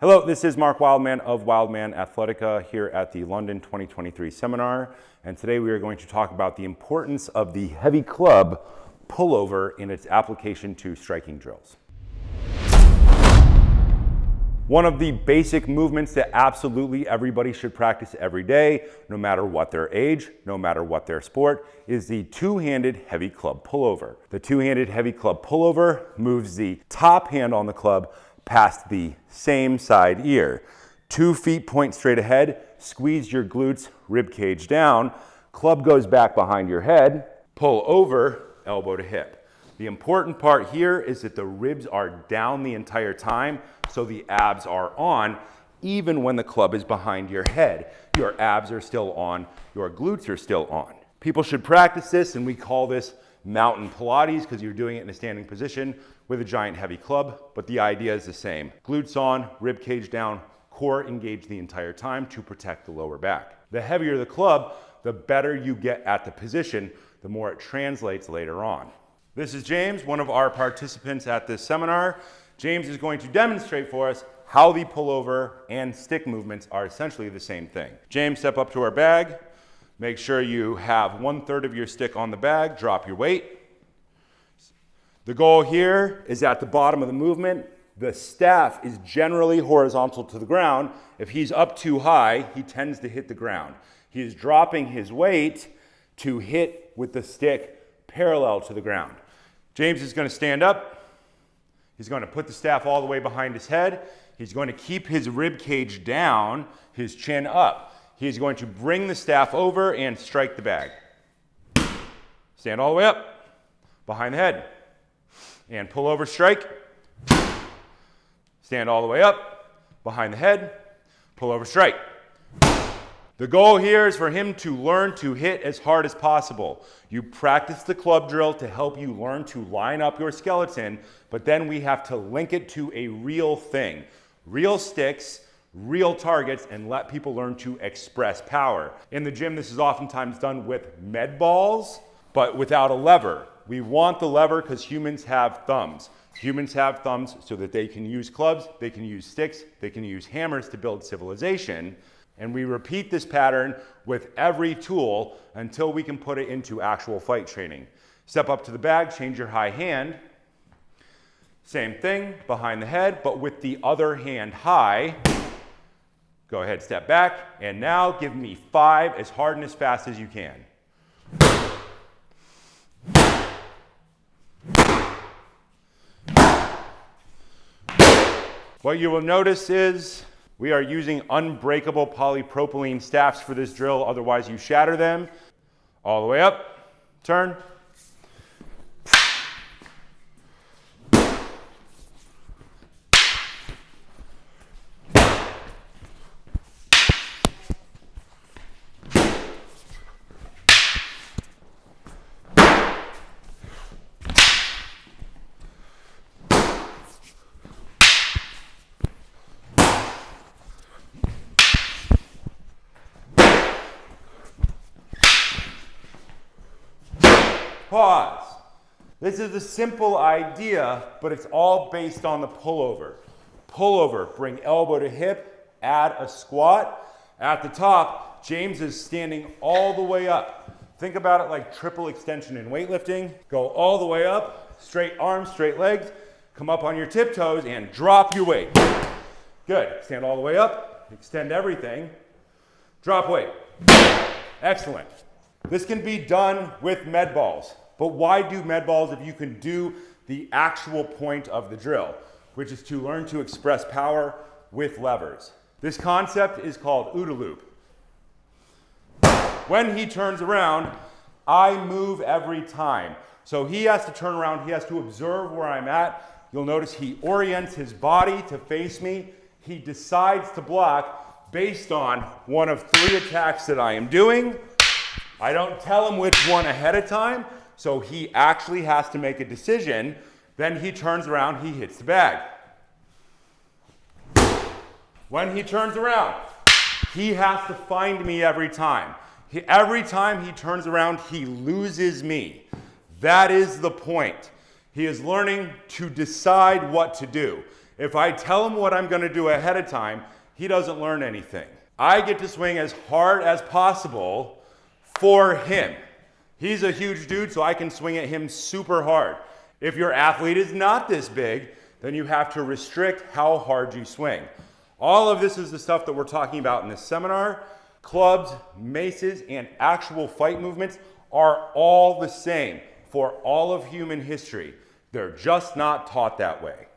Hello, this is Mark Wildman of Wildman Athletica here at the London 2023 seminar, and today we are going to talk about the importance of the heavy club pullover in its application to striking drills. One of the basic movements that absolutely everybody should practice every day, no matter what their age, no matter what their sport, is the two-handed heavy club pullover. The two-handed heavy club pullover moves the top hand on the club past the same side ear. 2 feet point straight ahead, squeeze your glutes, rib cage down, club goes back behind your head, pull over, elbow to hip. The important part here is that the ribs are down the entire time, so the abs are on, even when the club is behind your head. Your abs are still on, your glutes are still on. People should practice this, and we call this mountain Pilates because you're doing it in a standing position with a giant heavy club, but the idea is the same. Glutes on, rib cage down, core engaged the entire time to protect the lower back. The heavier the club, the better you get at the position, the more it translates later on. This is James, one of our participants at this seminar. James is going to demonstrate for us how the pullover and stick movements are essentially the same thing. James, step up to our bag. Make sure you have 1/3 of your stick on the bag. Drop your weight. The goal here is at the bottom of the movement, the staff is generally horizontal to the ground. If he's up too high, he tends to hit the ground. He is dropping his weight to hit with the stick parallel to the ground. James is going to stand up. He's going to put the staff all the way behind his head. He's going to keep his rib cage down, his chin up. He's going to bring the staff over and strike the bag. Stand all the way up, behind the head. And pull over, strike. Stand all the way up, behind the head, pull over, strike. The goal here is for him to learn to hit as hard as possible. You practice the club drill to help you learn to line up your skeleton, but then we have to link it to a real thing. Real sticks, real targets, and let people learn to express power. In the gym, this is oftentimes done with med balls, but without a lever. We want the lever because humans have thumbs. Humans have thumbs so that they can use clubs, they can use sticks, they can use hammers to build civilization. And we repeat this pattern with every tool until we can put it into actual fight training. Step up to the bag, change your high hand. Same thing, behind the head, but with the other hand high. Go ahead, step back, and now give me 5 as hard and as fast as you can. What you will notice is we are using unbreakable polypropylene staffs for this drill, otherwise you shatter them. All the way up, turn. Pause. This is a simple idea, but it's all based on the pullover. Pullover, bring elbow to hip, add a squat. At the top, James is standing all the way up. Think about it like triple extension in weightlifting. Go all the way up, straight arms, straight legs, come up on your tiptoes and drop your weight. Good, stand all the way up, extend everything, drop weight. Excellent. This can be done with med balls. But why do med balls if you can do the actual point of the drill, which is to learn to express power with levers? This concept is called OODA loop. When he turns around, I move every time. So he has to turn around, he has to observe where I'm at. You'll notice he orients his body to face me. He decides to block based on one of 3 attacks that I am doing. I don't tell him which one ahead of time, so he actually has to make a decision. Then he turns around, he hits the bag. When he turns around, he has to find me every time. Every time he turns around, he loses me. That is the point. He is learning to decide what to do. If I tell him what I'm gonna do ahead of time, he doesn't learn anything. I get to swing as hard as possible for him. He's a huge dude, so I can swing at him super hard. If your athlete is not this big, then you have to restrict how hard you swing. All of this is the stuff that we're talking about in this seminar. Clubs, maces, and actual fight movements are all the same for all of human history. They're just not taught that way.